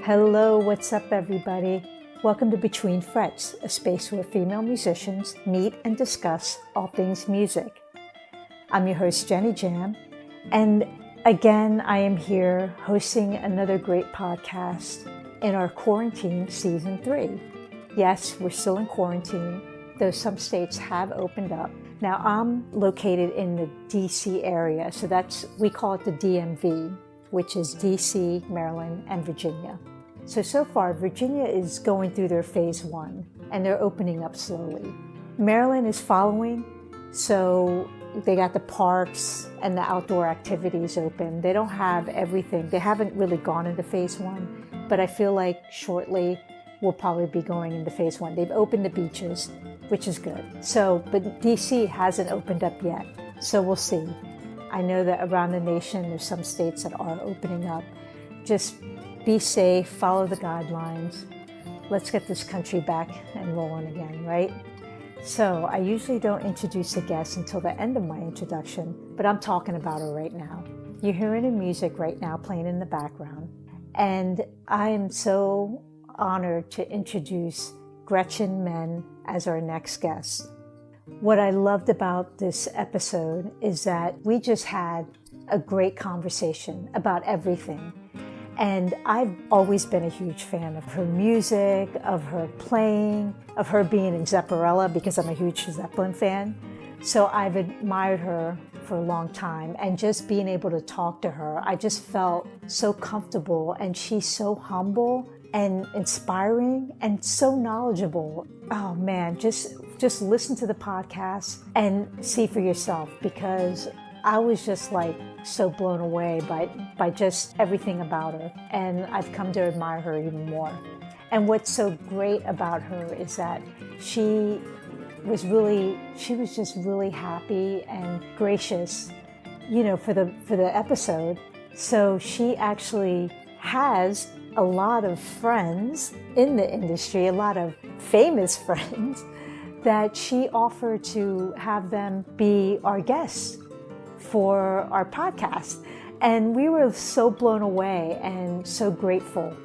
Hello, what's up, everybody? Welcome to Between Frets, a space where female musicians meet and discuss all things music. I'm your host, Jenny Jam, and again, I am here hosting another great podcast in our quarantine season 3. Yes, we're still in quarantine, though some states have opened up. Now, I'm located in the DC area, so we call it the DMV, which is DC, Maryland, and Virginia. So far, Virginia is going through their phase 1, and they're opening up slowly. Maryland is following, so they got the parks and the outdoor activities open. They don't have everything. They haven't really gone into phase 1, but I feel like shortly we'll probably be going into phase 1. They've opened the beaches, which is good. But DC hasn't opened up yet, so we'll see. I know that around the nation, there's some states that are opening up. Just be safe, follow the guidelines. Let's get this country back and rolling again, right? So I usually don't introduce a guest until the end of my introduction, but I'm talking about her right now. You're hearing her music right now playing in the background, and I am so honored to introduce Gretchen Menn as our next guest. What I loved about this episode is that we just had a great conversation about everything. And I've always been a huge fan of her music, of her playing, of her being in Zepparella because I'm a huge Zeppelin fan. So I've admired her for a long time, and just being able to talk to her, I just felt so comfortable, and she's so humble and inspiring and so knowledgeable. Oh man, just listen to the podcast and see for yourself, because I was just like so blown away by just everything about her, and I've come to admire her even more. And what's so great about her is that she was just really happy and gracious, for the episode. So she actually has a lot of friends in the industry, a lot of famous friends, that she offered to have them be our guests for our podcast. And we were so blown away and so grateful.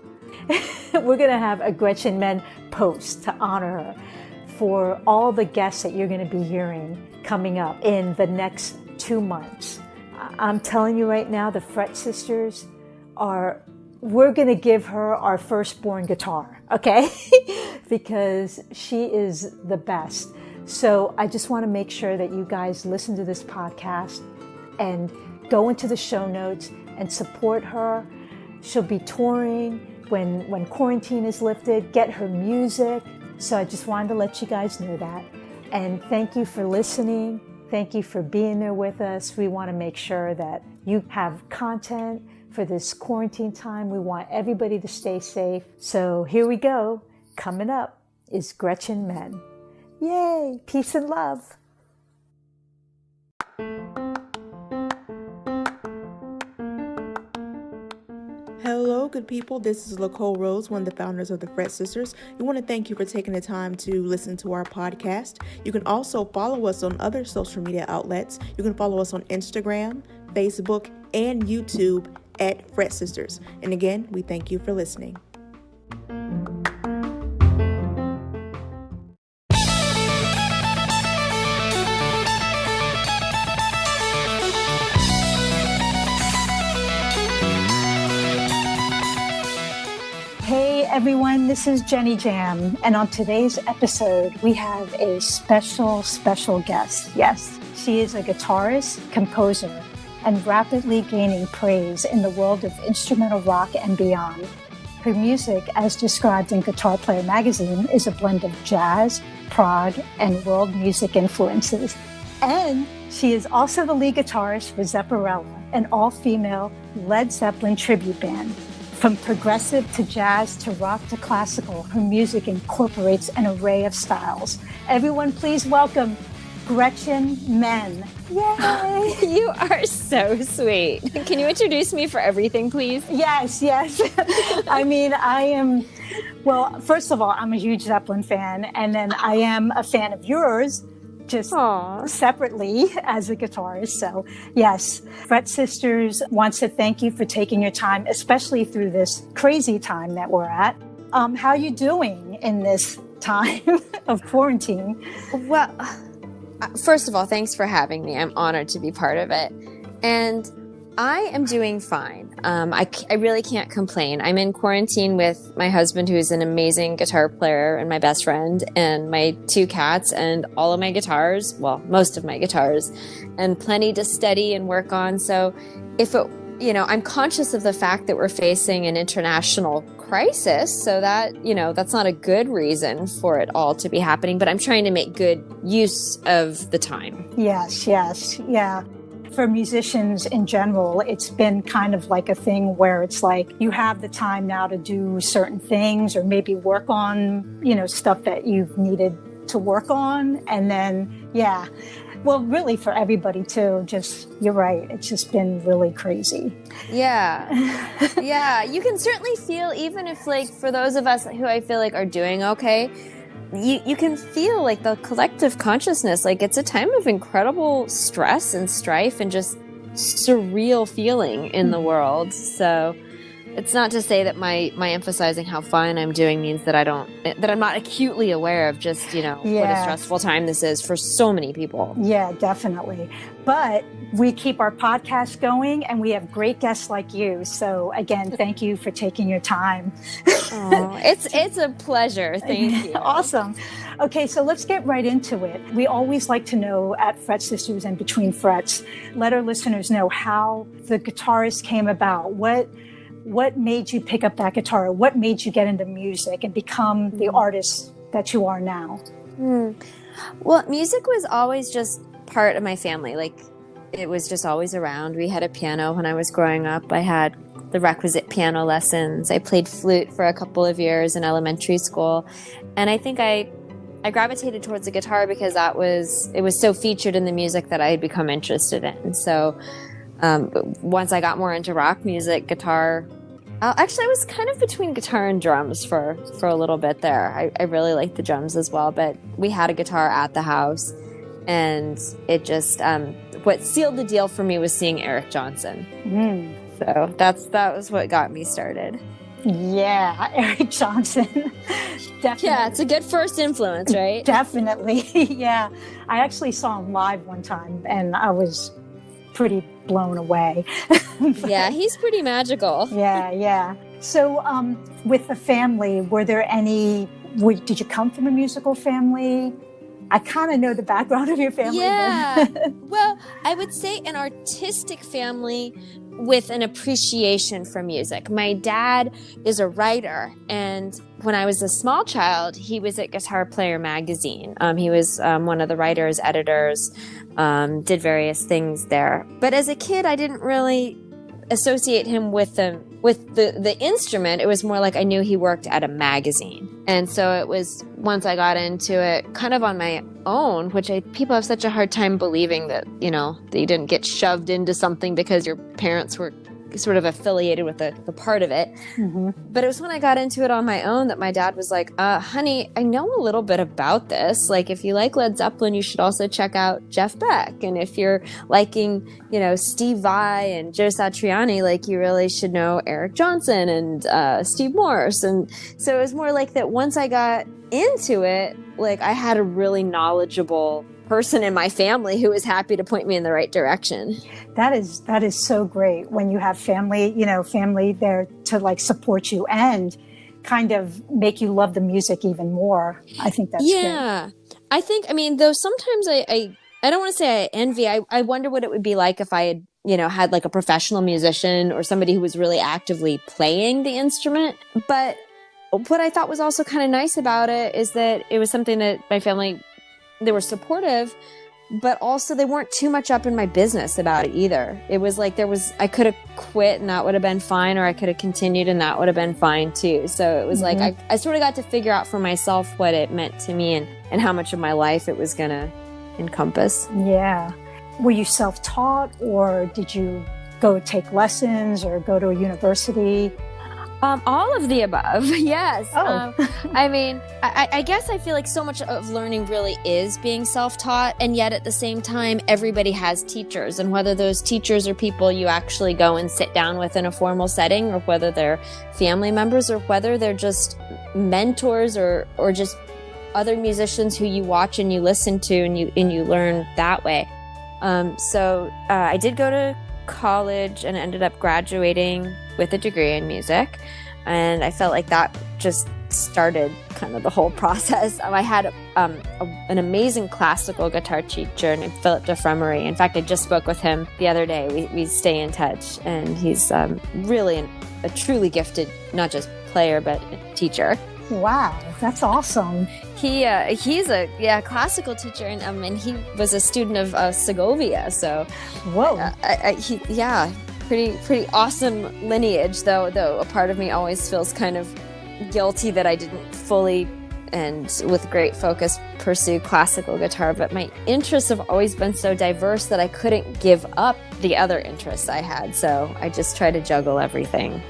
We're going to have a Gretchen Menn post to honor her for all the guests that you're going to be hearing coming up in the next 2 months. I'm telling you right now, the Fret Sisters we're going to give her our firstborn guitar, okay? Because she is the best. So I just want to make sure that you guys listen to this podcast and go into the show notes and support her. She'll be touring when quarantine is lifted. Get her music. So I just wanted to let you guys know that. And thank you for listening. Thank you for being there with us. We want to make sure that you have content for this quarantine time. We want everybody to stay safe. So here we go. Coming up is Gretchen Menn. Yay! Peace and love. Hello, good people. This is Nicole Rose, one of the founders of the Fret Sisters. We want to thank you for taking the time to listen to our podcast. You can also follow us on other social media outlets. You can follow us on Instagram, Facebook, and YouTube at Fret Sisters. And again, we thank you for listening. Hey everyone, this is Jenny Jam, and on today's episode, we have a special guest. Yes, she is a guitarist, composer, and rapidly gaining praise in the world of instrumental rock and beyond. Her music, as described in Guitar Player magazine, is a blend of jazz, prog, and world music influences. And she is also the lead guitarist for Zepparella, an all-female Led Zeppelin tribute band. From progressive to jazz to rock to classical, her music incorporates an array of styles. Everyone, please welcome Gretchen Menn. Yay! You are so sweet. Can you introduce me for everything, please? Yes. I mean, first of all, I'm a huge Zeppelin fan, and then I am a fan of yours just Aw. separately as a guitarist. So yes, Fret Sisters wants to thank you for taking your time, especially through this crazy time that we're at. How are you doing in this time of quarantine? Well, first of all, thanks for having me. I'm honored to be part of it. And I am doing fine. I really can't complain. I'm in quarantine with my husband, who is an amazing guitar player and my best friend, and my 2 cats and all of my guitars, well, most of my guitars, and plenty to study and work on. So I'm conscious of the fact that we're facing an international crisis, so that, that's not a good reason for it all to be happening, but I'm trying to make good use of the time. Yes, yeah. For musicians in general, it's been kind of like a thing where it's like you have the time now to do certain things or maybe work on, stuff that you've needed to work on. And then, yeah, well, really for everybody too, you're right. It's just been really crazy. Yeah. Yeah. You can certainly feel, even if for those of us who I feel like are doing okay, you can feel the collective consciousness, it's a time of incredible stress and strife and just surreal feeling in the world. So it's not to say that my emphasizing how fine I'm doing means that I'm not acutely aware of just, what a stressful time this is for so many people. Yeah, definitely. But we keep our podcast going and we have great guests like you. So again, thank you for taking your time. Oh, it's a pleasure. Thank you. Awesome. Okay, so let's get right into it. We always like to know at Fret Sisters and Between Frets, let our listeners know how the guitarist came about. What made you pick up that guitar? What made you get into music and become the artist that you are now? Well, music was always just part of my family. It was just always around. We had a piano when I was growing up. I had the requisite piano lessons. I played flute for a couple of years in elementary school. And I think I gravitated towards the guitar because it was so featured in the music that I had become interested in. So once I got more into rock music, guitar, actually I was kind of between guitar and drums for a little bit there. I really liked the drums as well, but we had a guitar at the house, and it just, what sealed the deal for me was seeing Eric Johnson. So that was what got me started. Yeah, Eric Johnson. Definitely. Yeah, it's a good first influence, right? Definitely. Yeah. I actually saw him live one time and I was pretty blown away. Yeah, he's pretty magical. Yeah. So with the family, did you come from a musical family? I kind of know the background of your family. Yeah. Well, I would say an artistic family with an appreciation for music. My dad is a writer, and when I was a small child, he was at Guitar Player magazine. He was one of the writers, editors, did various things there. But as a kid, I didn't really associate him with the instrument. It was more like I knew he worked at a magazine. And so it was, once I got into it kind of on my own, which people have such a hard time believing that, that you didn't get shoved into something because your parents were sort of affiliated with the part of it. Mm-hmm. But it was when I got into it on my own that my dad was like, honey, I know a little bit about this. If you like Led Zeppelin, you should also check out Jeff Beck. And if you're liking, Steve Vai and Joe Satriani, you really should know Eric Johnson and Steve Morse. And so it was more like that once I got into it, I had a really knowledgeable person in my family who was happy to point me in the right direction. That is so great when you have family there to support you and kind of make you love the music even more. I think that's great. Yeah. I think, though sometimes I don't want to say I envy, I wonder what it would be like if I had, had a professional musician or somebody who was really actively playing the instrument. But what I thought was also kind of nice about it is that it was something that my family, they were supportive, but also they weren't too much up in my business about it either. It was I could have quit and that would have been fine, or I could have continued and that would have been fine too. So it was I sort of got to figure out for myself what it meant to me and how much of my life it was going to encompass. Yeah. Were you self-taught, or did you go take lessons or go to a university? All of the above. Yes. Oh. I mean, I guess I feel like so much of learning really is being self-taught. And yet at the same time, everybody has teachers. And whether those teachers are people you actually go and sit down with in a formal setting, or whether they're family members, or whether they're just mentors or just other musicians who you watch and you listen to and you learn that way. So I did go to college and ended up graduating with a degree in music, and I felt like that just started kind of the whole process. I had an amazing classical guitar teacher named Philip DeFremery. In fact, I just spoke with him the other day. We stay in touch, and he's really a truly gifted, not just player, but teacher. Wow, that's awesome. He's a classical teacher, and he was a student of Segovia. So, whoa, pretty awesome lineage. Though a part of me always feels kind of guilty that I didn't fully and with great focus pursue classical guitar. But my interests have always been so diverse that I couldn't give up the other interests I had. So I just try to juggle everything.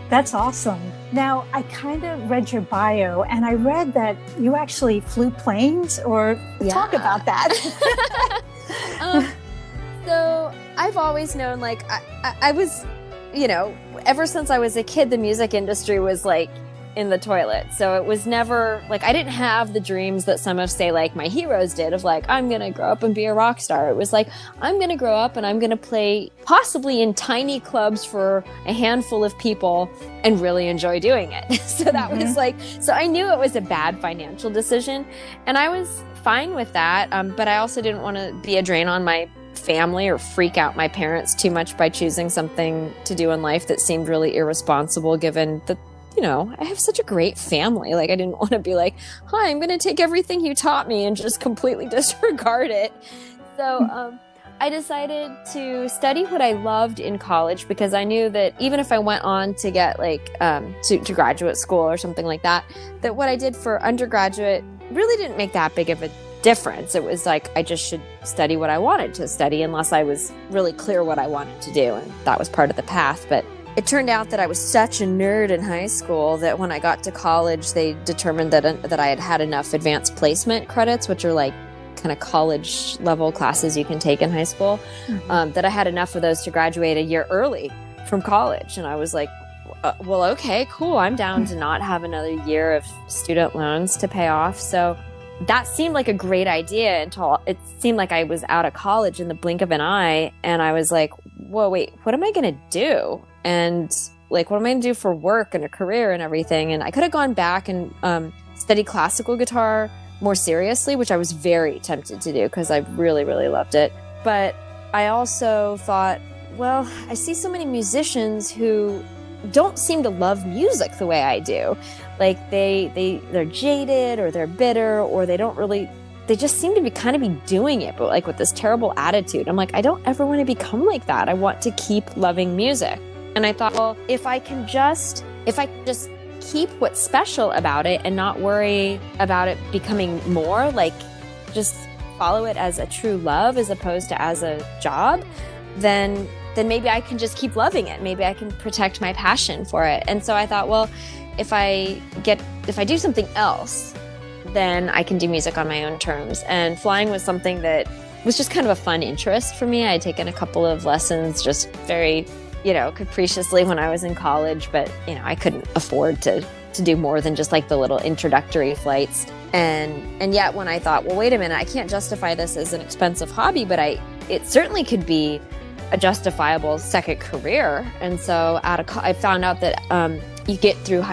That's awesome. Now, I kind of read your bio, and I read that you actually flew planes, or talk about that. So I've always known, like, I was, ever since I was a kid, the music industry was like in the toilet. So it was never like, I didn't have the dreams that some of, say, like my heroes did of like, I'm going to grow up and be a rock star. It was like, I'm going to grow up and I'm going to play possibly in tiny clubs for a handful of people and really enjoy doing it. So that was like, so I knew it was a bad financial decision, and I was fine with that. But I also didn't want to be a drain on my family or freak out my parents too much by choosing something to do in life that seemed really irresponsible, given that, I have such a great family. Like, I didn't want to be like, hi, I'm going to take everything you taught me and just completely disregard it. So I decided to study what I loved in college, because I knew that even if I went on to get like to graduate school or something like that, that what I did for undergraduate really didn't make that big of a difference. It was like, I just should study what I wanted to study, unless I was really clear what I wanted to do. And that was part of the path. But it turned out that I was such a nerd in high school that when I got to college, they determined that I had had enough advanced placement credits, which are like kind of college level classes you can take in high school, that I had enough of those to graduate a year early from college. And I was like, well, okay, cool. I'm down to not have another year of student loans to pay off. So that seemed like a great idea until it seemed like I was out of college in the blink of an eye. And I was like, whoa, wait, what am I going to do? And like, what am I going to do for work and a career and everything? And I could have gone back and studied classical guitar more seriously, which I was very tempted to do because I really, really loved it. But I also thought, well, I see so many musicians who don't seem to love music the way I do. Like they're jaded, or they're bitter, or they just seem to be doing it, but like with this terrible attitude. I'm like, I don't ever want to become like that. I want to keep loving music. And I thought, well, if I just keep what's special about it and not worry about it becoming more, like just follow it as a true love as opposed to as a job, then maybe I can just keep loving it. Maybe I can protect my passion for it. And so I thought, well, if I do something else, then I can do music on my own terms. And flying was something that was just kind of a fun interest for me. I had taken a couple of lessons just very, capriciously when I was in college, but, I couldn't afford to do more than just like the little introductory flights. And yet when I thought, well, wait a minute, I can't justify this as an expensive hobby, but it certainly could be a justifiable second career. And so I found out that you get through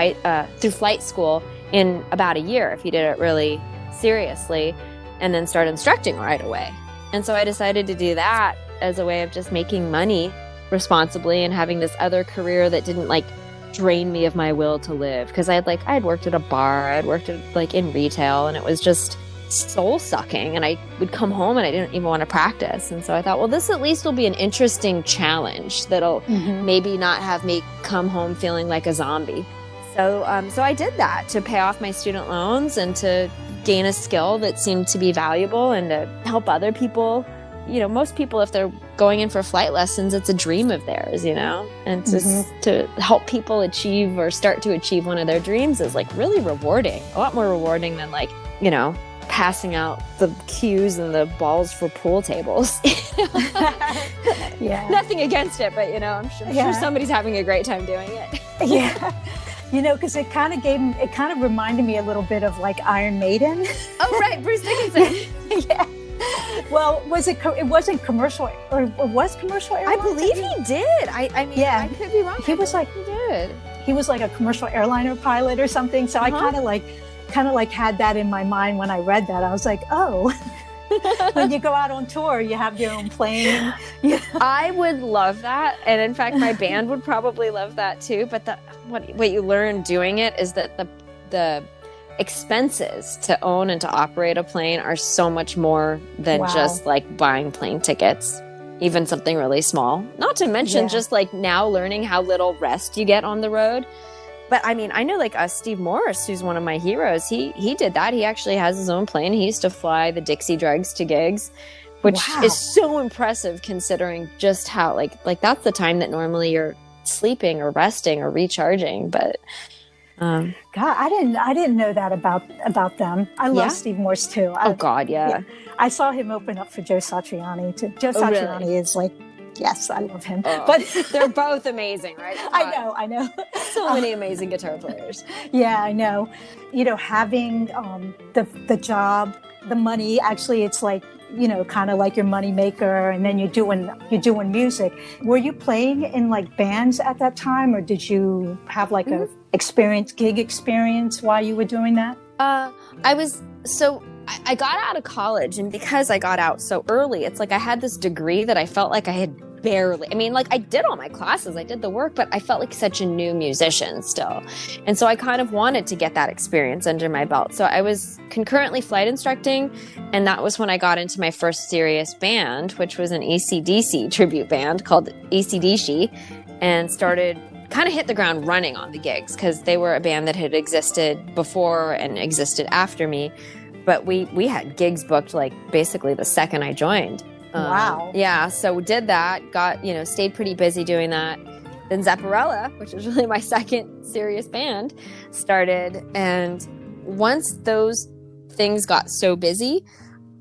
flight school in about a year if you did it really seriously, and then start instructing right away. And so I decided to do that as a way of just making money responsibly and having this other career that didn't like drain me of my will to live. Because I had worked at a bar, I'd worked at like in retail, and it was just soul sucking, and I would come home and I didn't even want to practice. And so I thought, well, this at least will be an interesting challenge that'll maybe not have me come home feeling like a zombie. So I did that to pay off my student loans and to gain a skill that seemed to be valuable and to help other people most people, if they're going in for flight lessons, it's a dream of theirs, and just to help people achieve or start to achieve one of their dreams is like really rewarding, a lot more rewarding than like, passing out the cues and the balls for pool tables. Yeah. Nothing against it, but I'm sure somebody's having a great time doing it. Yeah. Because it kind of reminded me a little bit of like Iron Maiden. Oh, right. Bruce Dickinson. Yeah. Well, it wasn't commercial, or was commercial airline? I believe he did. I mean, I could be wrong. He was like, he did. He was like a commercial airliner pilot or something. So I kind of like had that in my mind when I read that. I was like, oh, when you go out on tour, you have your own plane. I would love that. And in fact, my band would probably love that too. But what you learn doing it is that the expenses to own and to operate a plane are so much more than just like buying plane tickets, even something really small. Not to mention just like now learning how little rest you get on the road. But I mean, I know like Steve Morris, who's one of my heroes, he did that. He actually has his own plane. He used to fly the Dixie Dregs to gigs, which is so impressive considering just how like that's the time that normally you're sleeping or resting or recharging. But God, I didn't know that about them. I love Steve Morse too. I saw him open up for Joe Satriani too. Joe Satriani is like, yes, I love him. But they're both amazing, right? I know. So many amazing guitar players. Yeah, I know. Having the job, the money, actually it's like, kind of like your money maker, and then you're doing music. Were you playing in like bands at that time, or did you have like a gig experience while you were doing that? I got out of college, and because I got out so early, it's like I had this degree that I felt like I had I did all my classes, I did the work, but I felt like such a new musician still. And so I kind of wanted to get that experience under my belt. So I was concurrently flight instructing, and that was when I got into my first serious band, which was an AC/DC tribute band called AC/DC, and started kind of hit the ground running on the gigs because they were a band that had existed before and existed after me. But we had gigs booked like basically the second I joined. Wow. Yeah, so we did that, stayed pretty busy doing that. Then Zapparella, which was really my second serious band, started. And once those things got so busy,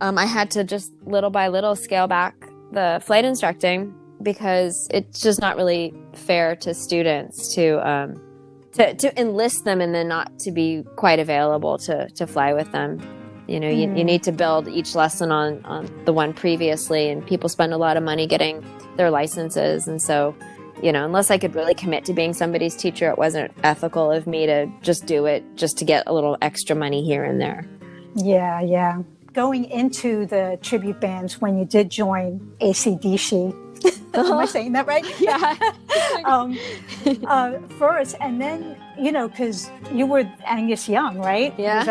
I had to just little by little scale back the flight instructing because it's just not really fair to students to enlist them and then not to be quite available to fly with them. You need to build each lesson on the one previously, and people spend a lot of money getting their licenses. And so, unless I could really commit to being somebody's teacher, it wasn't ethical of me to just do it just to get a little extra money here and there. Yeah. Going into the tribute bands when you did join AC/DC, am I saying that right? Yeah. First, and then, because you were Angus Young, right? Yeah. Was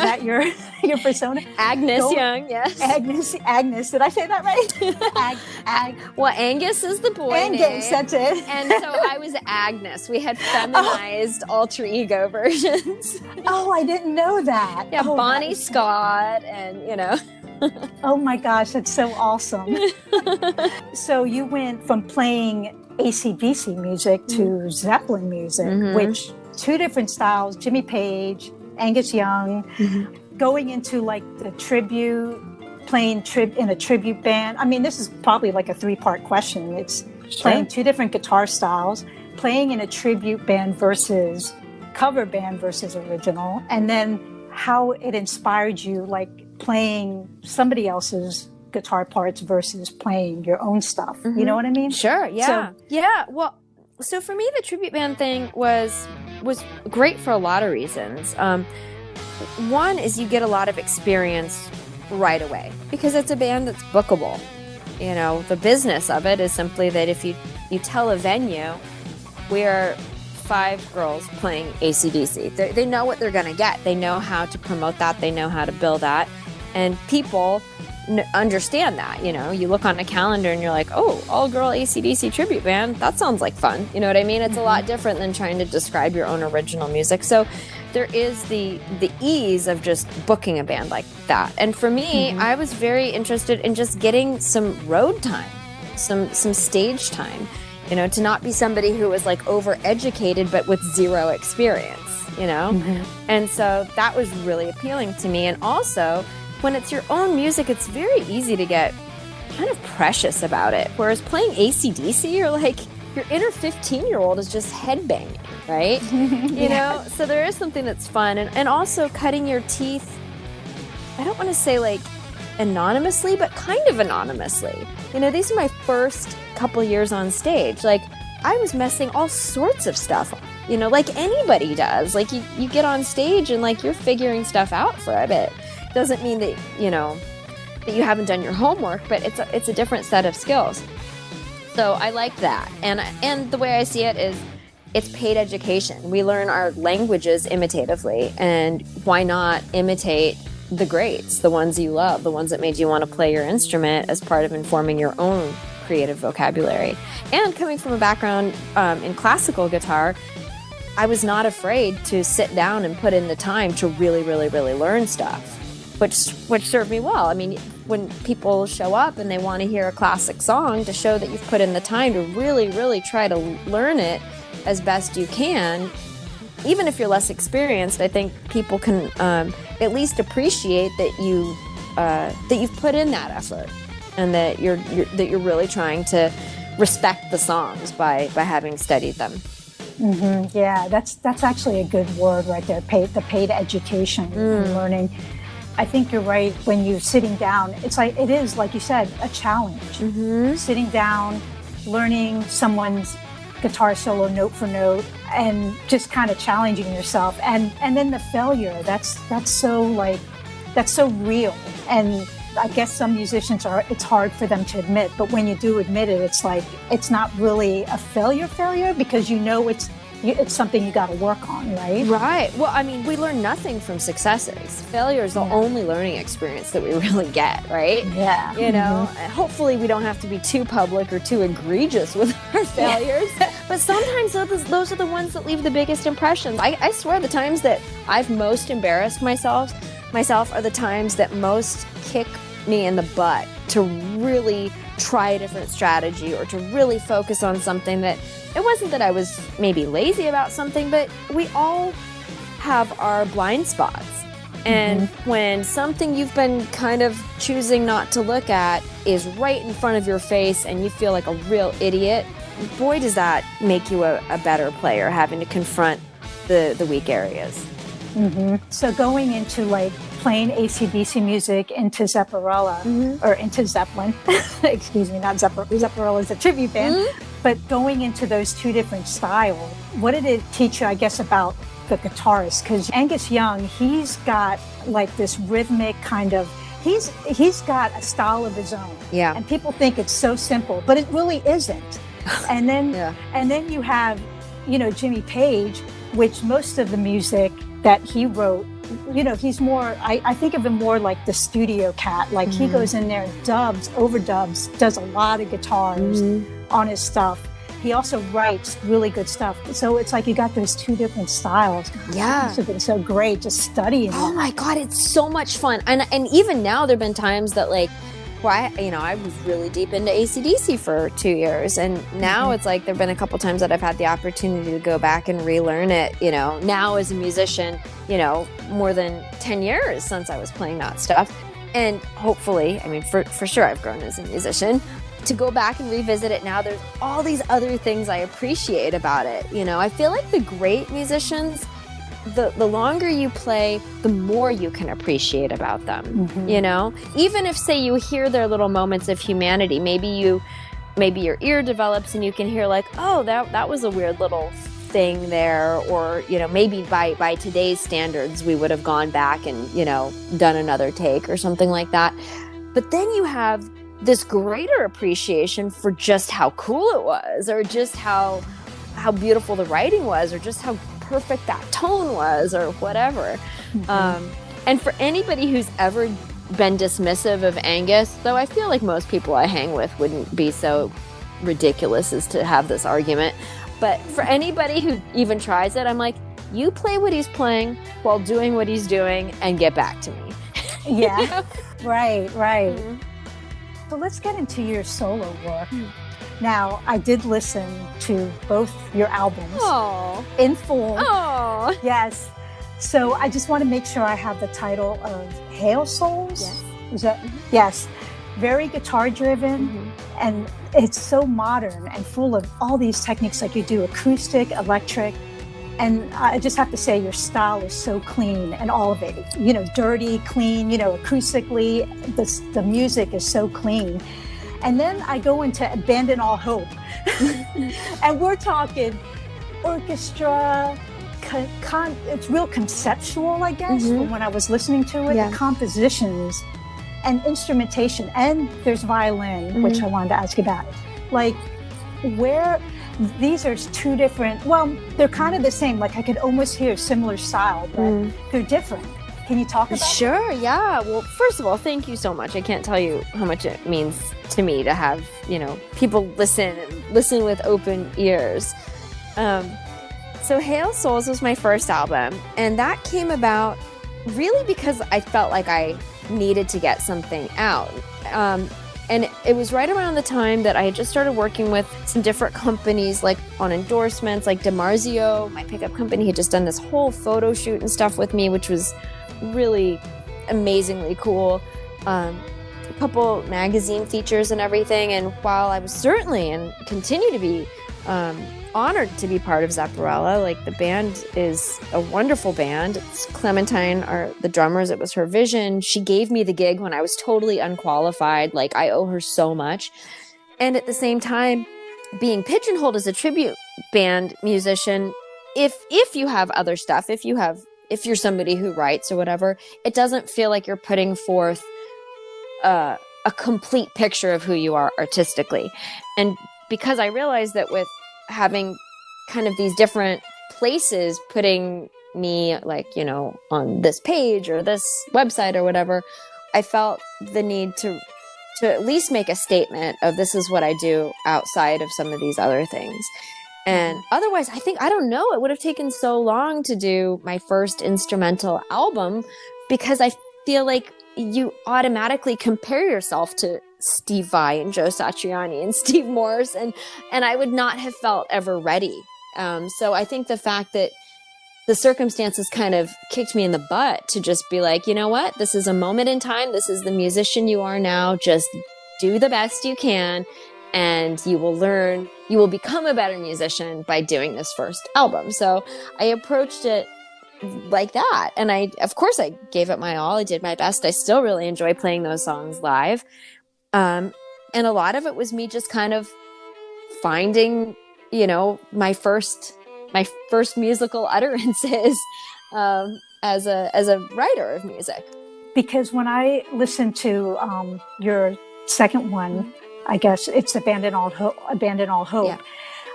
that your persona? Agnes Young, yes. Agnes. Did I say that right? Well, Angus is the boy name. Angus, that's it. And so I was Agnes. We had feminized alter ego versions. Oh, I didn't know that. Yeah, Bonnie Scott and, Oh my gosh, that's so awesome. So you went from playing AC/DC music to Zeppelin music, which two different styles, Jimmy Page, Angus Young, going into like the tribute, playing in a tribute band. I mean, this is probably like a 3-part question. It's playing two different guitar styles, playing in a tribute band versus cover band versus original, and then how it inspired you, like playing somebody else's guitar parts versus playing your own stuff. You know what I mean? Sure. Yeah. Well, so for me, the tribute band thing was great for a lot of reasons. One is you get a lot of experience right away because it's a band that's bookable. The business of it is simply that if you tell a venue, we're 5 girls playing AC/DC. They know what they're going to get. They know how to promote that. They know how to build that. And people understand that. You look on a calendar and you're like, oh, all-girl AC/DC tribute band. That sounds like fun. You know what I mean? It's a lot different than trying to describe your own original music. So there is the ease of just booking a band like that. And for me, I was very interested in just getting some road time, some stage time, you know, to not be somebody who was like overeducated but with zero experience, you know? And so that was really appealing to me. And also, when it's your own music, it's very easy to get kind of precious about it. Whereas playing AC/DC, you're like, your inner 15-year-old is just headbanging, right? You know? So there is something that's fun. And also cutting your teeth, I don't want to say like anonymously, but kind of anonymously. You know, these are my first couple years on stage. Like, I was messing all sorts of stuff up, you know, like anybody does. Like, you get on stage and like you're figuring stuff out for a bit. Doesn't mean that, you know, that you haven't done your homework, but it's a different set of skills. So I like that. And the way I see it is it's paid education. We learn our languages imitatively, and why not imitate the greats, the ones you love, the ones that made you want to play your instrument as part of informing your own creative vocabulary. And coming from a background in classical guitar, I was not afraid to sit down and put in the time to really, really, really learn stuff, which served me well. I mean, when people show up and they want to hear a classic song, to show that you've put in the time to really, really try to learn it as best you can, even if you're less experienced, I think people can at least appreciate that you've put in that effort, and that you're really trying to respect the songs by having studied them. Yeah, that's actually a good word right there. The paid education and learning. I think you're right. When you're sitting down, it is like you said, a challenge. Sitting down, learning someone's guitar solo note for note, and just kind of challenging yourself. And then the failure, that's so real. And I guess some musicians it's hard for them to admit, but when you do admit it, it's like, it's not really a failure because you know it's something you got to work on, right? Right. Well, I mean, we learn nothing from successes. Failure is the only learning experience that we really get, right? Yeah. You know, hopefully we don't have to be too public or too egregious with our failures, but sometimes those are the ones that leave the biggest impressions. I swear the times that I've most embarrassed myself are the times that most kick me in the butt to really try a different strategy, or to really focus on something that, it wasn't that I was maybe lazy about something, but we all have our blind spots. And when something you've been kind of choosing not to look at is right in front of your face and you feel like a real idiot, boy, does that make you a better player, having to confront the weak areas. So going into like playing AC/DC music into Zepparella, or into Zeppelin, excuse me, not Zepparella. Zepparella is a tribute band, but going into those two different styles, what did it teach you, I guess, about the guitarist? Because Angus Young, he's got like this rhythmic kind of, he's got a style of his own. Yeah. And people think it's so simple, but it really isn't. And then you have, you know, Jimmy Page, which most of the music that he wrote, you know, he's more, I think of him more like the studio cat. Like he goes in there and overdubs, does a lot of guitars on his stuff. He also writes really good stuff. So it's like you got those two different styles. Yeah. It's been so great just studying. Oh my God, it's so much fun. And even now there have been times that like, where I was really deep into AC/DC for 2 years, and now it's like there've been a couple times that I've had the opportunity to go back and relearn it, you know, now as a musician, you know, more than 10 years since I was playing that stuff. And hopefully, I mean, for sure I've grown as a musician. To go back and revisit it now, there's all these other things I appreciate about it. You know, I feel like the great musicians, the longer you play, the more you can appreciate about them, you know? Even if, say, you hear their little moments of humanity, maybe your ear develops and you can hear like, oh, that was a weird little thing there, or, you know, maybe by today's standards, we would have gone back and, you know, done another take or something like that. But then you have this greater appreciation for just how cool it was, or just how beautiful the writing was, or just how perfect that tone was, or whatever. And for anybody who's ever been dismissive of Angus, though I feel like most people I hang with wouldn't be so ridiculous as to have this argument, but for anybody who even tries it, I'm like, you play what he's playing while doing what he's doing and get back to me. Yeah. You know? Right. Mm-hmm. So let's get into your solo work. Now, I did listen to both your albums in full. Oh, yes. So I just want to make sure I have the title of Hail Souls. Yes. Is that? Yes. Very guitar driven, and it's so modern and full of all these techniques like you do, acoustic, electric. And I just have to say your style is so clean and all of it, dirty, clean, acoustically, the music is so clean. And then I go into Abandon All Hope. And we're talking orchestra, it's real conceptual, I guess, when I was listening to it, the compositions and instrumentation, and there's violin, which I wanted to ask about. Like, where these are two different, well, they're kind of the same. Like, I could almost hear a similar style, but they're different. Can you talk about Sure, yeah. Well, first of all, thank you so much. I can't tell you how much it means to me to have, people listen with open ears. So Hail Souls was my first album, and that came about really because I felt like I needed to get something out. And it was right around the time that I had just started working with some different companies, like on endorsements, like DiMarzio, my pickup company, had just done this whole photo shoot and stuff with me, which was really amazingly cool. A couple magazine features and everything. And while I was certainly and continue to be honored to be part of Zapparella, like, the band is a wonderful band. It's Clementine, the drummers. It was her vision. She gave me the gig when I was totally unqualified. Like, I owe her so much. And at the same time, being pigeonholed as a tribute band musician, if you have other stuff, if you're somebody who writes or whatever, it doesn't feel like you're putting forth a complete picture of who you are artistically. And because I realized that with having kind of these different places putting me, like, on this page or this website or whatever, I felt the need to at least make a statement of, this is what I do outside of some of these other things. And otherwise, I don't know, it would have taken so long to do my first instrumental album, because I feel like you automatically compare yourself to Steve Vai and Joe Satriani and Steve Morse, and I would not have felt ever ready. So I think the fact that the circumstances kind of kicked me in the butt to just be like, you know what, this is a moment in time. This is the musician you are now. Just do the best you can, and you will become a better musician by doing this first album. So I approached it like that. And of course I gave it my all. I did my best. I still really enjoy playing those songs live. And a lot of it was me just kind of finding, my first musical utterances, as a writer of music. Because when I listened to your second one, I guess it's Abandon All Hope. Yeah.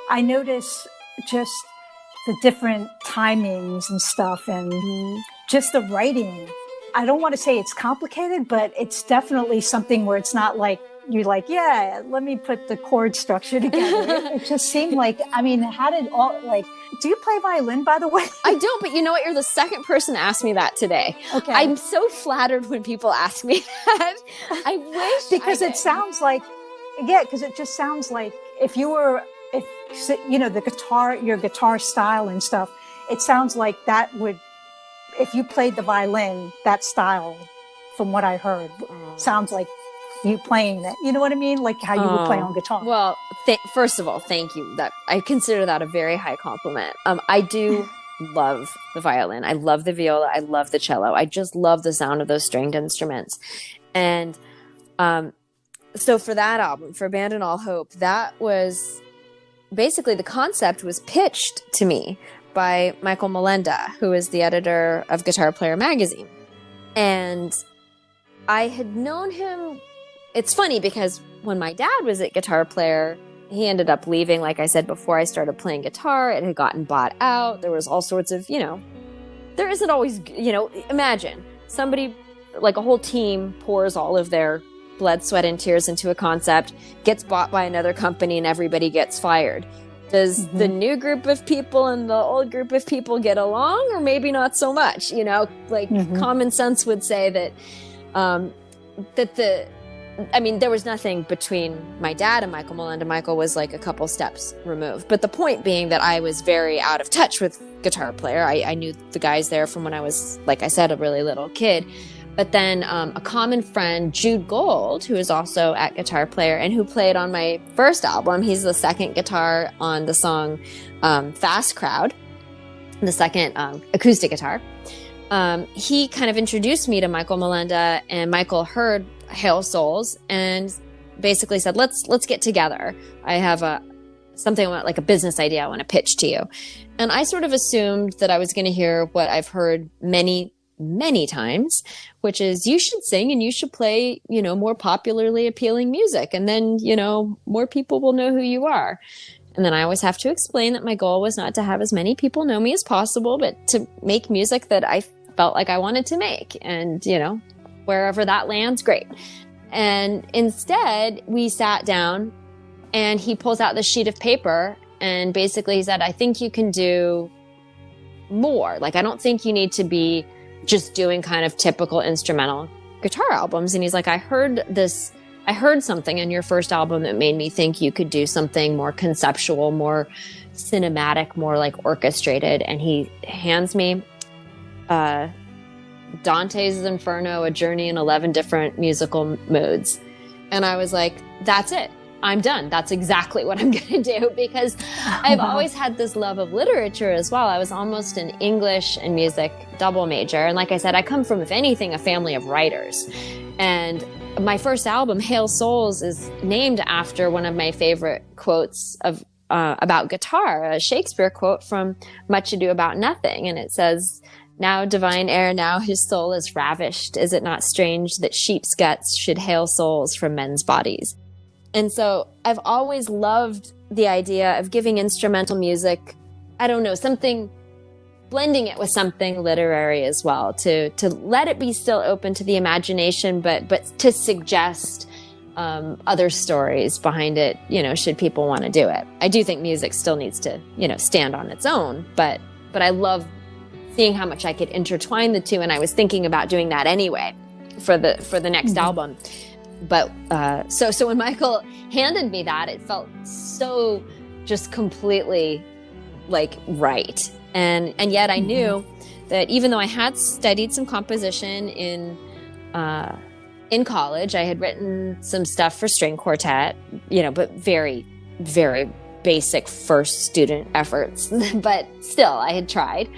I noticed just the different timings and stuff, and just the writing. I don't want to say it's complicated, but it's definitely something where it's not like you're like, yeah, let me put the chord structure together. It just seemed like, how did do you play violin, by the way? I don't, but you know what? You're the second person to ask me that today. Okay. I'm so flattered when people ask me that. I wish because it sounds like, because it just sounds like the guitar, your guitar style and stuff, it sounds like that would, if you played the violin, that style, from what I heard, sounds like you playing that. You know what I mean? Like how you would play on guitar. Well, first of all, thank you. That I consider that a very high compliment. I do love the violin. I love the viola. I love the cello. I just love the sound of those stringed instruments. And so for that album, for Abandon All Hope, that was basically, the concept was pitched to me by Michael Melenda, who is the editor of Guitar Player magazine. And I had known him. It's funny because when my dad was at Guitar Player, he ended up leaving, like I said, before I started playing guitar. It had gotten bought out. There was all sorts of, there isn't always, imagine somebody, like a whole team pours all of their blood, sweat, and tears into a concept, gets bought by another company, and everybody gets fired. Does the new group of people and the old group of people get along, or maybe not so much? You know, like common sense would say that there was nothing between my dad and Michael Melinda. Michael was like a couple steps removed. But the point being that I was very out of touch with guitar player. I knew the guys there from when I was, like I said, a really little kid. But then a common friend, Jude Gold, who is also at guitar player and who played on my first album. He's the second guitar on the song Fast Crowd, the second acoustic guitar. He kind of introduced me to Michael Melinda, and Michael heard Hail Souls and basically said, let's get together. I have something like a business idea I want to pitch to you. And I sort of assumed that I was going to hear what I've heard many times, which is you should sing and you should play, more popularly appealing music. And then, more people will know who you are. And then I always have to explain that my goal was not to have as many people know me as possible, but to make music that I felt like I wanted to make. And, wherever that lands, great. And instead we sat down and he pulls out this sheet of paper and basically he said, I think you can do more. Like, I don't think you need to be just doing kind of typical instrumental guitar albums. And he's like, I heard something in your first album that made me think you could do something more conceptual, more cinematic, more like orchestrated. And he hands me Dante's Inferno, A Journey in 11 Different Musical Moods. And I was like, that's it. I'm done. That's exactly what I'm going to do, because I've always had this love of literature as well. I was almost an English and music double major. And like I said, I come from, if anything, a family of writers. And my first album, Hail Souls, is named after one of my favorite quotes about guitar, a Shakespeare quote from Much Ado About Nothing. And it says, now divine air, now his soul is ravished. Is it not strange that sheep's guts should hail souls from men's bodies? And so I've always loved the idea of giving instrumental music, I don't know, something, blending it with something literary as well, to let it be still open to the imagination, but to suggest other stories behind it, should people want to do it. I do think music still needs to, stand on its own, but I love seeing how much I could intertwine the two. And I was thinking about doing that anyway for the next album. But so when Michael handed me that, it felt so just completely like right. And yet I knew that even though I had studied some composition in college, I had written some stuff for string quartet, but very, very basic first student efforts. But still, I had tried.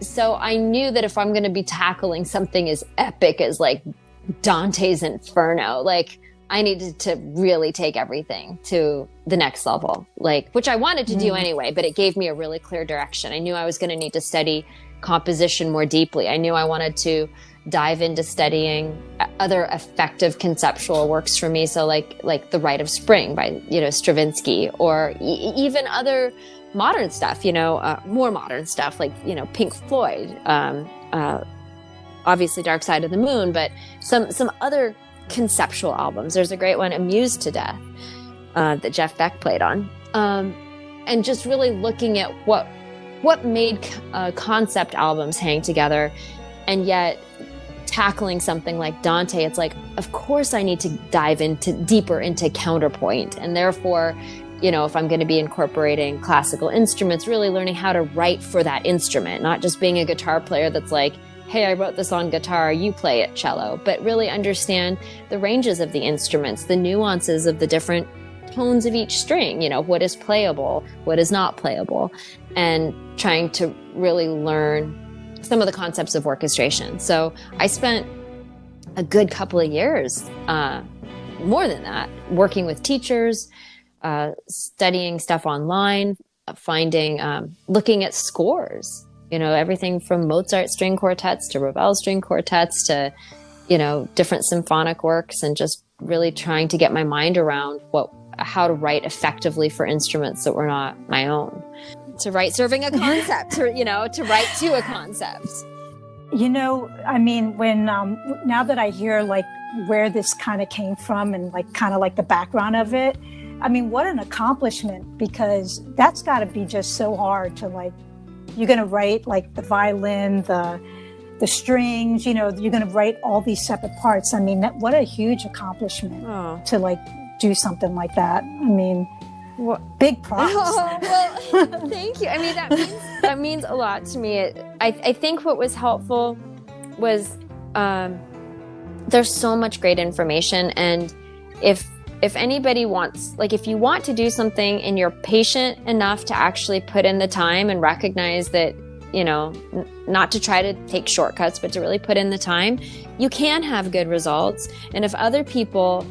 So I knew that if I'm going to be tackling something as epic as like Dante's Inferno, like I needed to really take everything to the next level, which I wanted to do anyway, but it gave me a really clear direction. I knew I was going to need to study composition more deeply. I knew I wanted to dive into studying other effective conceptual works for me. So like The Rite of Spring by, Stravinsky, or even other modern stuff, more modern stuff like, Pink Floyd, obviously Dark Side of the Moon, but some other conceptual albums. There's a great one, Amused to Death, that Jeff Beck played on. And just really looking at what made concept albums hang together, and yet tackling something like Dante, it's like, of course I need to dive deeper into counterpoint. And therefore, if I'm going to be incorporating classical instruments, really learning how to write for that instrument, not just being a guitar player that's like, hey, I wrote this on guitar, you play it cello, but really understand the ranges of the instruments, the nuances of the different tones of each string, what is playable, what is not playable, and trying to really learn some of the concepts of orchestration. So I spent a good couple of years, more than that, working with teachers, studying stuff online, looking at scores, everything from Mozart string quartets to Ravel string quartets to, different symphonic works, and just really trying to get my mind around how to write effectively for instruments that were not my own. To write serving a concept, to write to a concept. When now that I hear like where this kind of came from and like kind of like the background of it, I mean, what an accomplishment, because that's got to be just so hard to like, you're going to write like the violin, the strings, you know, you're going to write all these separate parts. I mean, what a huge accomplishment to like do something like that. I mean, big props. Oh, well, thank you. I mean, that means a lot to me. I think what was helpful was there's so much great information, and if anybody wants, like, if you want to do something and you're patient enough to actually put in the time and recognize that, you know, not to try to take shortcuts, but to really put in the time, you can have good results. And if other people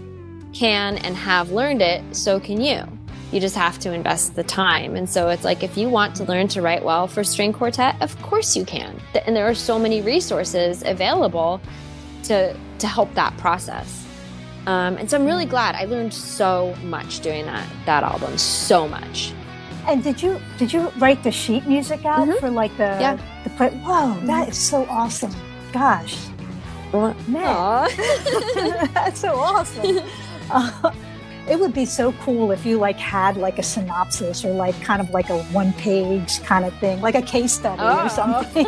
can and have learned it, so can you. You just have to invest the time. And so it's like, if you want to learn to write well for string quartet, of course you can. And there are so many resources available to help that process. And so I'm really glad. I learned so much doing that album, so much. And did you write the sheet music out for like the whoa, that is so awesome. Gosh. Man. That's so awesome. It would be so cool if you like had like a synopsis or like kind of like a 1-page kind of thing, like a case study or something,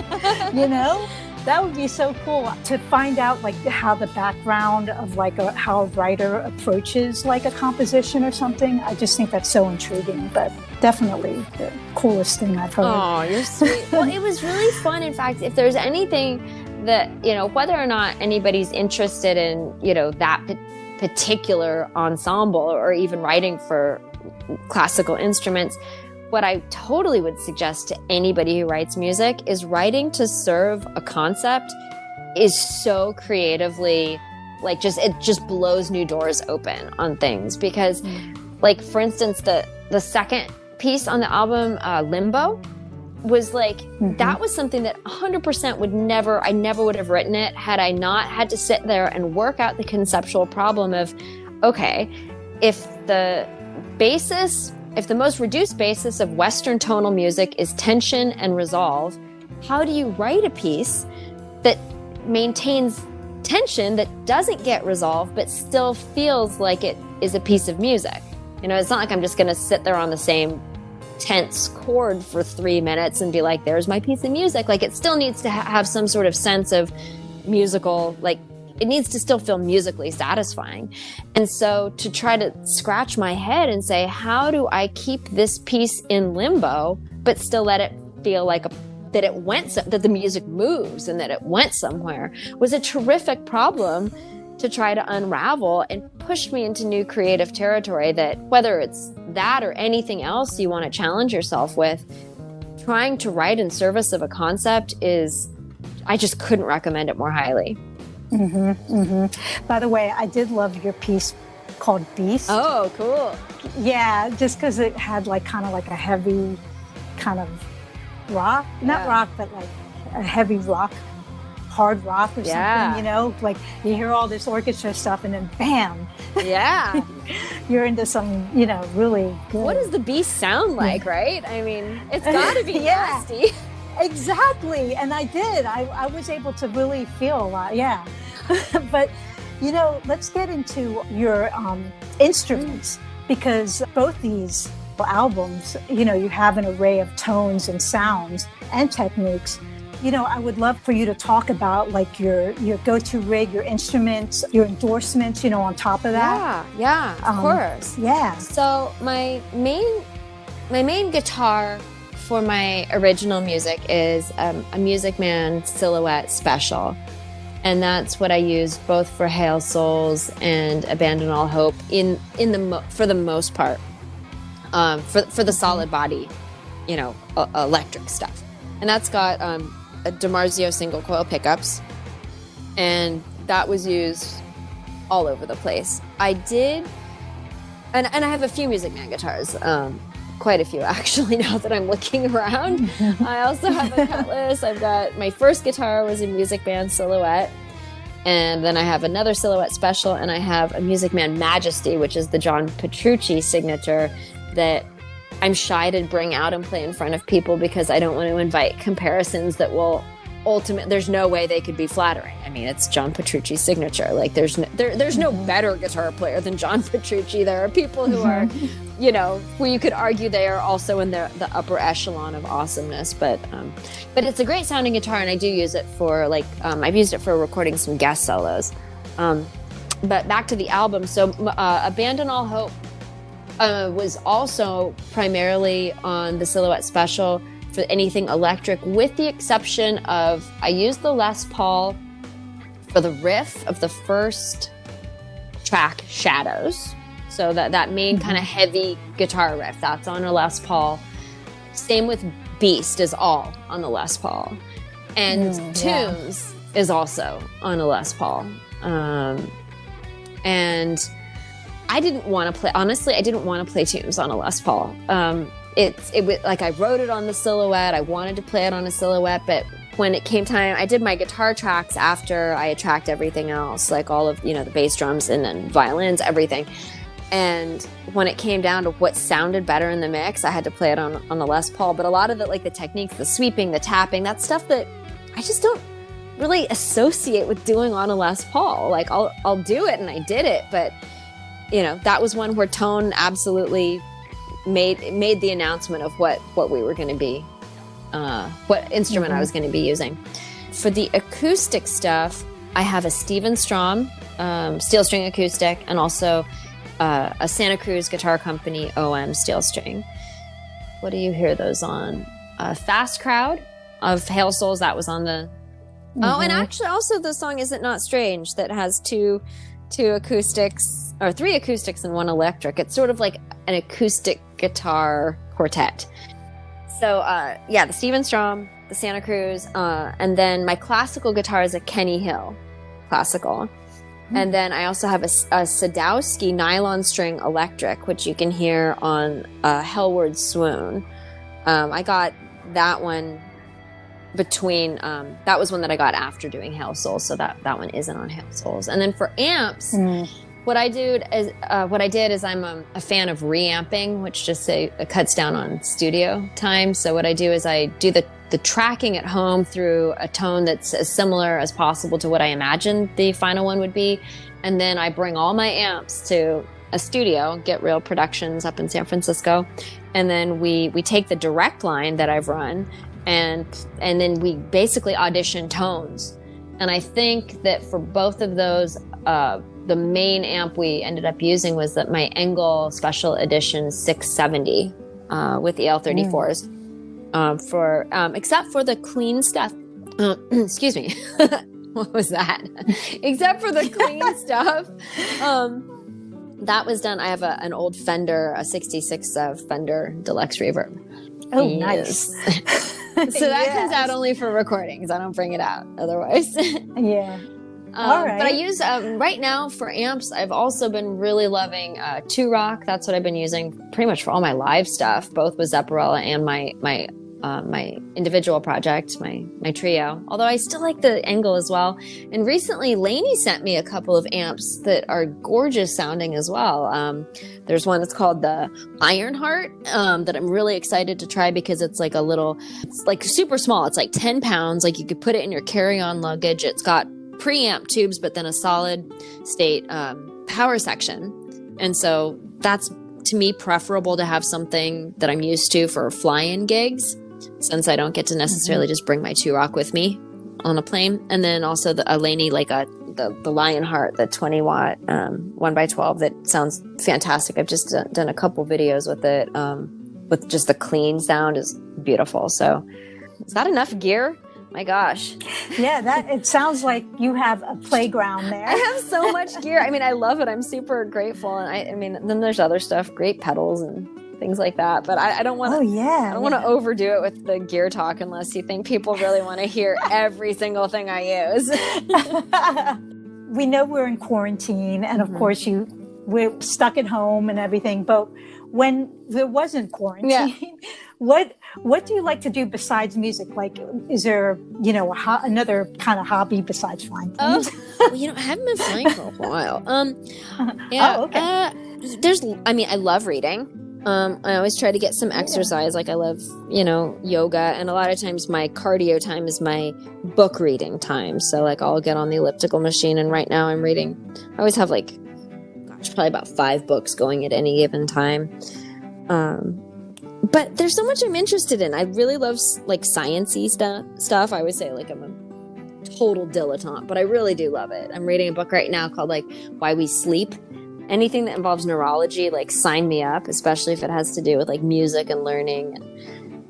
you know? That would be so cool to find out like how the background of like how a writer approaches like a composition or something. I just think that's so intriguing, but definitely the coolest thing I've heard. Oh, you're sweet. Well, it was really fun. In fact, if there's anything that, you know, whether or not anybody's interested in, you know, that particular ensemble or even writing for classical instruments, what I totally would suggest to anybody who writes music is writing to serve a concept is so creatively, like, it just blows new doors open on things. Because like, for instance, the second piece on the album, Limbo, was like, that was something that 100% I never would have written it had I not had to sit there and work out the conceptual problem of, okay, if the most reduced basis of Western tonal music is tension and resolve, how do you write a piece that maintains tension, that doesn't get resolved, but still feels like it is a piece of music? You know, it's not like I'm just going to sit there on the same tense chord for 3 minutes and be like, there's my piece of music. Like, it still needs to have some sort of sense of musical, like, it needs to still feel musically satisfying. And so to try to scratch my head and say, how do I keep this piece in limbo, but still let it feel like that the music moves and that it went somewhere, was a terrific problem to try to unravel, and pushed me into new creative territory that, whether it's that or anything else you want to challenge yourself with, trying to write in service of a concept I just couldn't recommend it more highly. By the way, I did love your piece called Beast. Oh, cool. Yeah, just because it had like kind of like a heavy kind of rock, not rock, but like a heavy rock, hard rock or something, you know? Like, you hear all this orchestra stuff and then bam! Yeah. You're into some, you know, really good. What does the Beast sound like, right? I mean, it's got to be nasty. Exactly. And I did. I was able to really feel a lot. Yeah. But, you know, let's get into your instruments, because both these albums, you know, you have an array of tones and sounds and techniques. You know, I would love for you to talk about like your go-to rig, your instruments, your endorsements, you know, on top of that. Yeah, of course. Yeah. So my main guitar for my original music is a Music Man Silhouette Special. And that's what I use both for Hail Souls and Abandon All Hope for the most part, for the solid body, you know, electric stuff. And that's got a DiMarzio single coil pickups, and that was used all over the place. I did, and I have a few Music Man guitars, quite a few actually, now that I'm looking around. I also have a Cutlass. I've got, my first guitar was a Music Man Silhouette, and then I have another Silhouette Special, and I have a Music Man Majesty, which is the John Petrucci signature that I'm shy to bring out and play in front of people because I don't want to invite comparisons that will ultimate, there's no way they could be flattering. I mean, it's John Petrucci's signature. Like there's no better guitar player than John Petrucci. There are people who are, where you could argue they are also in the upper echelon of awesomeness. But it's a great sounding guitar, and I do use it for I've used it for recording some guest solos. But back to the album. So Abandon All Hope was also primarily on the Silhouette Special for anything electric, with the exception of I used the Les Paul for the riff of the first track, Shadows. So that main kind of heavy guitar riff, that's on a Les Paul. Same with Beast is all on the Les Paul. And Tombs is also on a Les Paul. And I didn't want to play, honestly, I didn't want to play Tombs on a Les Paul. It was like I wrote it on the Silhouette. I wanted to play it on a Silhouette, but when it came time, I did my guitar tracks after I had tracked everything else, like all of, the bass drums and then violins, everything. And when it came down to what sounded better in the mix, I had to play it on the Les Paul. But a lot of the techniques, the sweeping, the tapping, that's stuff that I just don't really associate with doing on a Les Paul. Like I'll do it, and I did it, but that was one where tone absolutely made the announcement of what we were going to be, what instrument I was going to be using. For the acoustic stuff, I have a Steven Strom steel string acoustic, and also a Santa Cruz Guitar Company OM steel string. What do you hear those on? Fast Crowd of Hail Souls, that was on the... Oh, and actually also the song Is It Not Strange, that has two acoustics, or three acoustics and one electric. It's sort of like an acoustic guitar quartet. So, the Steven Strom, the Santa Cruz, and then my classical guitar is a Kenny Hill classical. And then I also have a Sadowski nylon string electric, which you can hear on Hellward Swoon. I got that one between, that was one that I got after doing Hail Souls, so that one isn't on Hail Souls. And then for amps, what I did is I'm a fan of reamping, which just cuts down on studio time. So what I do is I do the tracking at home through a tone that's as similar as possible to what I imagined the final one would be. And then I bring all my amps to a studio, Get Real Productions up in San Francisco. And then we take the direct line that I've run, and then we basically audition tones. And I think that for both of those, the main amp we ended up using was my Engel Special Edition 670 with the L34s. Except for the clean stuff. Excuse me. What was that? Except for the clean stuff. That was done. I have an old Fender, a 66 Fender Deluxe Reverb. Oh, nice. So that comes out only for recordings. I don't bring it out otherwise. Yeah. All right. But I use, right now for amps, I've also been really loving 2-Rock. That's what I've been using pretty much for all my live stuff, both with Zepparella and my individual project, my trio. Although I still like the Engel as well. And recently, Lainey sent me a couple of amps that are gorgeous sounding as well. There's one that's called the Ironheart that I'm really excited to try because it's like it's like super small. It's like 10 pounds. Like you could put it in your carry-on luggage. It's got preamp tubes, but then a solid state power section. And so that's, to me, preferable to have something that I'm used to for fly-in gigs, since I don't get to necessarily just bring my 2-Rock with me on a plane. And then also the Laney, the Lionheart, the 20-watt 1x12 that sounds fantastic. I've just done a couple videos with it, with just the clean sound is beautiful. So is that enough gear? My gosh. Yeah, it sounds like you have a playground there. I have so much gear. I mean, I love it. I'm super grateful. And I mean, then there's other stuff, great pedals and things like that. But I don't want to. Oh yeah. I don't want to overdo it with the gear talk unless you think people really want to hear every single thing I use. We know we're in quarantine, and of course we're stuck at home and everything. But when there wasn't quarantine, what do you like to do besides music? Like, is there, another kind of hobby besides flying planes? Well, I haven't been flying for a while. I love reading. I always try to get some exercise. Like I love, yoga. And a lot of times my cardio time is my book reading time. So like I'll get on the elliptical machine, and right now I'm reading. I always have probably about 5 books going at any given time. But there's so much I'm interested in. I really love like sciencey stuff. I would say like I'm a total dilettante, but I really do love it. I'm reading a book right now called like Why We Sleep. Anything that involves neurology, like sign me up, especially if it has to do with like music and learning.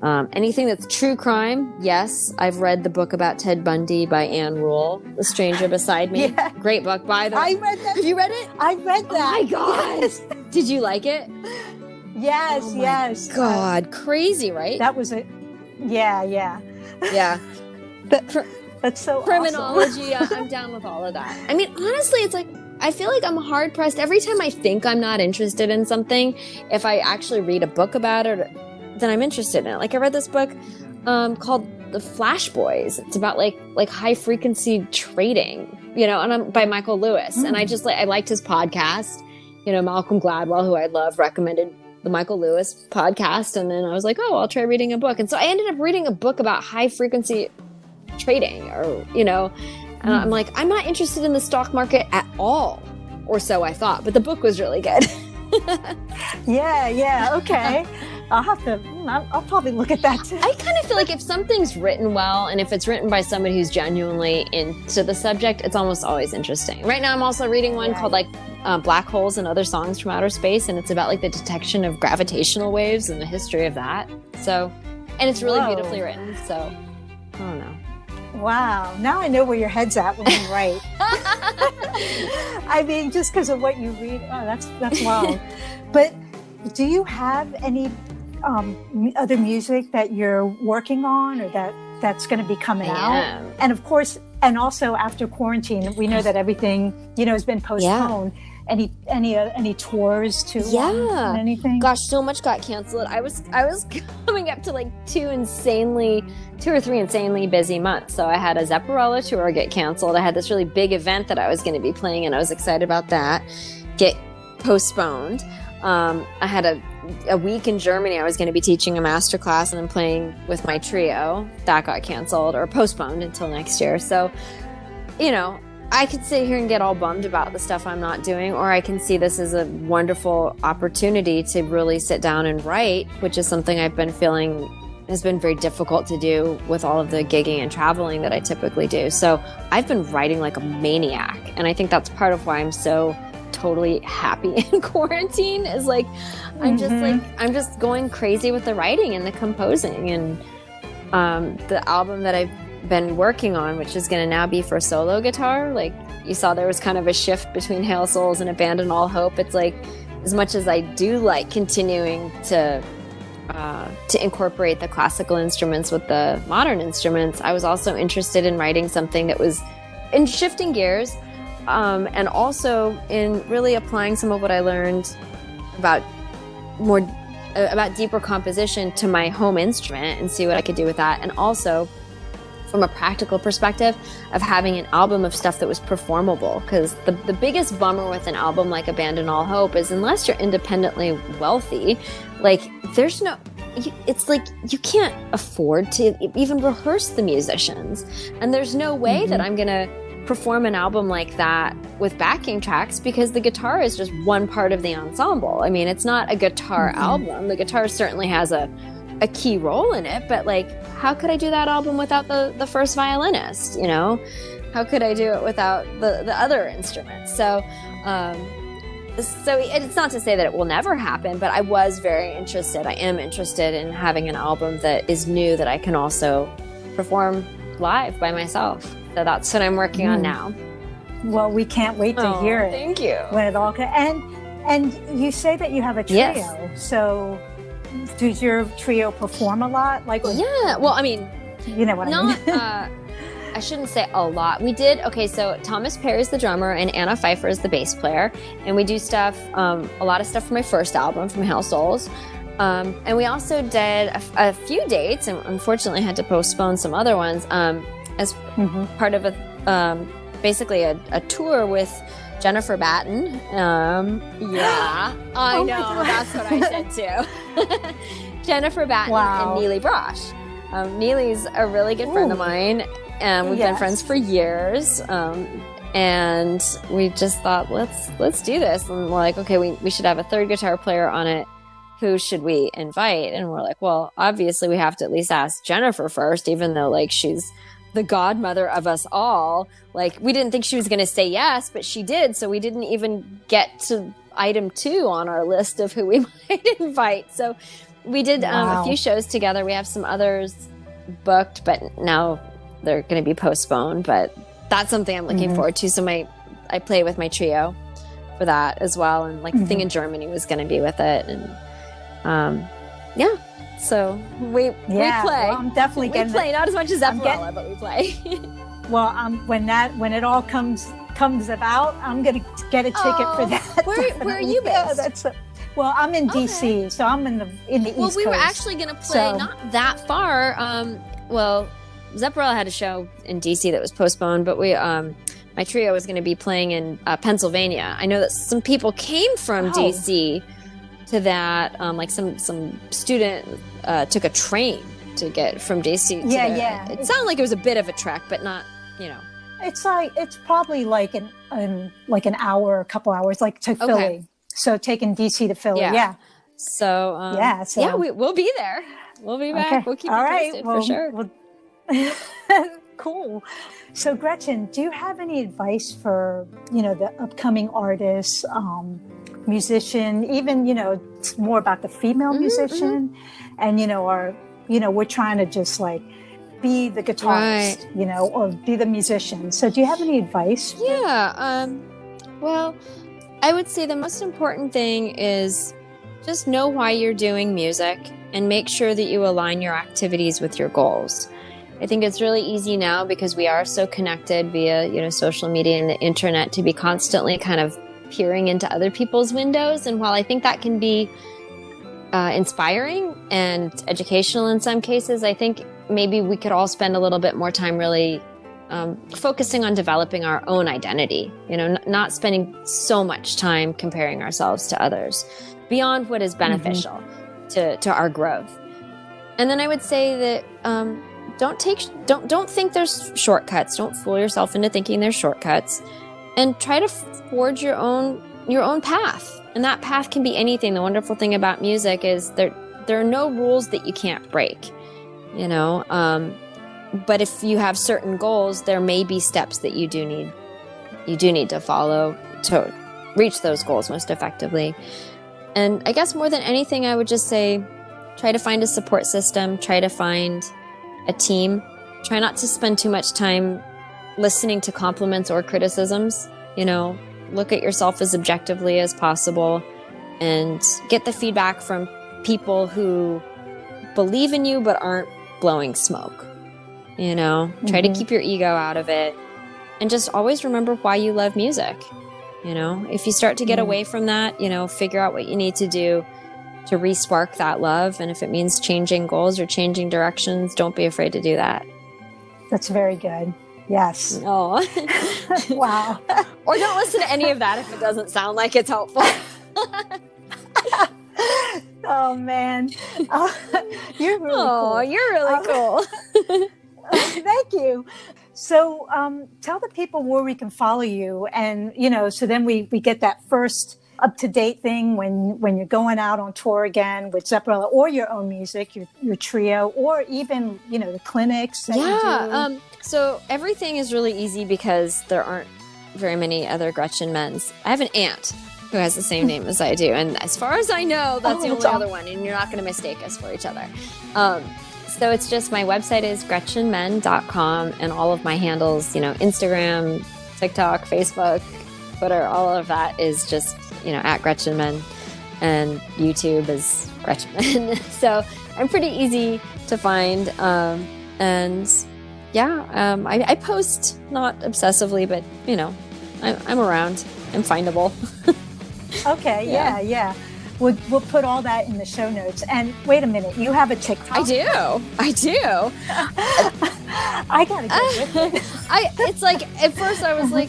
And anything that's true crime, yes. I've read the book about Ted Bundy by Anne Rule, The Stranger Beside Me. Yeah. Great book, by the way. I read that. Have you read it? I read that. Oh my God. Yes. Did you like it? Yes, oh my yes. God, crazy, right? That was it. Yeah. Yeah. That's so criminology, awesome. I'm down with all of that. I mean, honestly, it's like, I feel like I'm hard pressed every time I think I'm not interested in something. If I actually read a book about it, then I'm interested in it. Like I read this book called The Flash Boys. It's about like high frequency trading, and by Michael Lewis. And I liked his podcast. Malcolm Gladwell, who I love, recommended the Michael Lewis podcast. And then I was like, oh, I'll try reading a book. And so I ended up reading a book about high frequency trading, and I'm like, I'm not interested in the stock market at all, or so I thought, but the book was really good. Yeah, okay. I'll probably look at that too. I kind of feel like if something's written well, and if it's written by somebody who's genuinely into the subject, it's almost always interesting. Right now I'm also reading one called like Black Holes and Other Songs from Outer Space, and it's about like the detection of gravitational waves and the history of that. So, and it's really beautifully written, so I don't know. Wow. Now I know where your head's at when you write. I mean, just because of what you read. Oh, that's wild. But do you have any other music that you're working on, or that's going to be coming out? And of course, and also after quarantine, we know that everything, has been postponed. Yeah. Any tours to anything? Gosh, so much got canceled. I was coming up to like 2 or 3 insanely busy months. So I had a Zepparella tour get canceled. I had this really big event that I was going to be playing, and I was excited about that, get postponed. I had a week in Germany. I was going to be teaching a master class and then playing with my trio. That got canceled or postponed until next year. So, I could sit here and get all bummed about the stuff I'm not doing, or I can see this as a wonderful opportunity to really sit down and write, which is something I've been feeling has been very difficult to do with all of the gigging and traveling that I typically do. So I've been writing like a maniac, and I think that's part of why I'm so totally happy in quarantine is like I'm just going crazy with the writing and the composing, and the album that I've been working on, which is going to now be for solo guitar. Like you saw, there was kind of a shift between Hail Souls and Abandon All Hope. It's like, as much as I do like continuing to incorporate the classical instruments with the modern instruments, I was also interested in writing something that was in shifting gears, and also in really applying some of what I learned about deeper composition to my home instrument and see what I could do with that. And also from a practical perspective of having an album of stuff that was performable, because the biggest bummer with an album like Abandon All Hope is unless you're independently wealthy, like it's like you can't afford to even rehearse the musicians, and there's no way that I'm gonna perform an album like that with backing tracks, because the guitar is just one part of the ensemble. I mean, it's not a guitar album. The guitar certainly has a key role in it, but like, how could I do that album without the first violinist? How could I do it without the other instruments? So it's not to say that it will never happen, but I was very interested. I am interested in having an album that is new that I can also perform live by myself. So that's what I'm working on now. Well, we can't wait to hear it. Thank you. When it all and you say that you have a trio. Yes. So does your trio perform a lot? Yeah. Well, I mean, you know what I mean. I shouldn't say a lot. We did. Okay, so Thomas Perry's the drummer and Anna Pfeiffer is the bass player, and we do stuff, a lot of stuff from my first album, from Hail Souls. And we also did a few dates, and unfortunately had to postpone some other ones, as part of basically a tour with Jennifer Batten. Yeah, I know. That's what I said too. Jennifer Batten and Neely Brosh. Neely's a really good friend of mine, and we've been friends for years. And we just thought, let's do this. And we're like, okay, we should have a third guitar player on it. Who should we invite? And we're like, well, obviously we have to at least ask Jennifer first, even though like she's the godmother of us all. Like, we didn't think she was going to say yes, but she did. So we didn't even get to item 2 on our list of who we might invite. So we did a few shows together. We have some others booked, but now they're going to be postponed. But that's something I'm looking forward to. So I play with my trio for that as well. And like the thing in Germany was going to be with it. And so we play. Well, I'm definitely we play not as much as Zepparella, but we play. Well, when it all comes about, I'm gonna get a ticket for that. Where are you based? Well, I'm in DC, so I'm in the East Coast. Well, we were actually gonna play not that far. Zepparella had a show in DC that was postponed, but my trio was going to be playing in Pennsylvania. I know that some people came from DC to that. Like some student took a train to get from DC to there. It sounded like it was a bit of a trek, but not, It's probably like an hour, a couple hours, like to Philly. So taking DC to Philly, So we'll be there. We'll be back. Okay. We'll keep you posted for sure. Cool. So Gretchen, do you have any advice for, the upcoming artists, musician, even, it's more about the female musician and, we're trying to just like be the guitarist, or be the musician. So do you have any advice? Well, I would say the most important thing is just know why you're doing music and make sure that you align your activities with your goals. I think it's really easy now because we are so connected via, social media and the internet to be constantly kind of peering into other people's windows. And while I think that can be inspiring and educational in some cases, I think maybe we could all spend a little bit more time really focusing on developing our own identity, not spending so much time comparing ourselves to others beyond what is beneficial to our growth. And then I would say that don't think there's shortcuts. Don't fool yourself into thinking there's shortcuts, and try to forge your own path. And that path can be anything. The wonderful thing about music is there are no rules that you can't break, but if you have certain goals, there may be steps that you do need to follow to reach those goals most effectively. And I guess more than anything, I would just say, try to find a support system, try to find a team, try not to spend too much time listening to compliments or criticisms, look at yourself as objectively as possible and get the feedback from people who believe in you but aren't blowing smoke, try to keep your ego out of it and just always remember why you love music. If you start to get away from that, figure out what you need to do to re-spark that love. And if it means changing goals or changing directions, don't be afraid to do that. That's very good. Yes. Oh. Wow. Or don't listen to any of that if it doesn't sound like it's helpful. Oh, man. You're really cool. Oh, you're really cool. Thank you. So tell the people where we can follow you. And, so then we get that first up-to-date thing when you're going out on tour again with Zepparella or your own music, your trio, or even, the clinics that you do. So everything is really easy because there aren't very many other Gretchen Menns. I have an aunt who has the same name as I do. And as far as I know, that's the only other one. And you're not going to mistake us for each other. So it's just, my website is gretchenmenn.com, and all of my handles, Instagram, TikTok, Facebook, Twitter, all of that is just, at Gretchen Menn, and YouTube is Gretchen Menn. So I'm pretty easy to find. I post not obsessively, but I'm around. I'm findable. Okay. Yeah. We'll put all that in the show notes. And wait a minute, you have a TikTok? I do. I gotta get with it. It's like, at first I was like,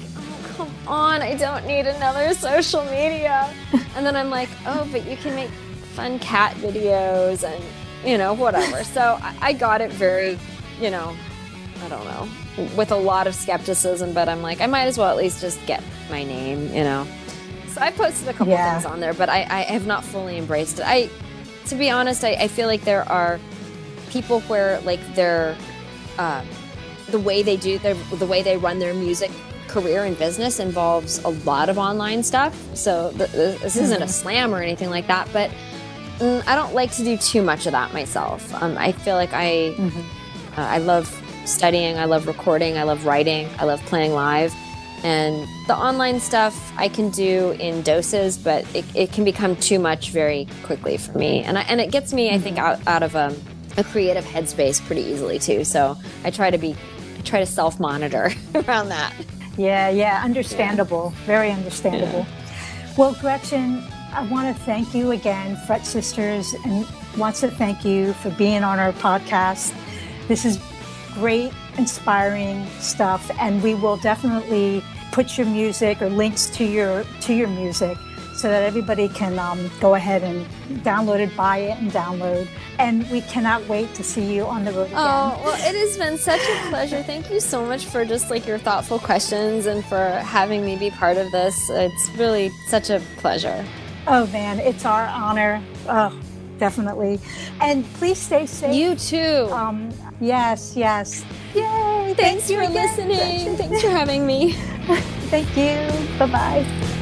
oh come on, I don't need another social media. And then I'm like, oh, but you can make fun cat videos and, whatever. So I got it very, I don't know, with a lot of skepticism, but I'm like, I might as well at least just get my name, So I posted a couple things on there, but I have not fully embraced it. To be honest, I feel like there are people where like they're, the way they run their music career and business involves a lot of online stuff. So this isn't a slam or anything like that, but I don't like to do too much of that myself. I feel like I love studying, I love recording, I love writing, I love playing live. And the online stuff I can do in doses, but it can become too much very quickly for me. And it gets me, I think, out of a creative headspace pretty easily too. So I try to self-monitor around that. Yeah, understandable. Yeah. Very understandable. Yeah. Well, Gretchen, I want to thank you again, Fret Sisters, and wants to thank you for being on our podcast. This is great, inspiring stuff, and we will definitely put your music or links to your music so that everybody can go ahead and download it, buy it, and download. And we cannot wait to see you on the road again. Oh, well, it has been such a pleasure. Thank you so much for just like your thoughtful questions and for having me be part of this. It's really such a pleasure. Oh, man, it's our honor. Oh, definitely. And please stay safe. You too. Yes. Yay. Thanks for listening. Thanks for having me. Thank you. Bye-bye.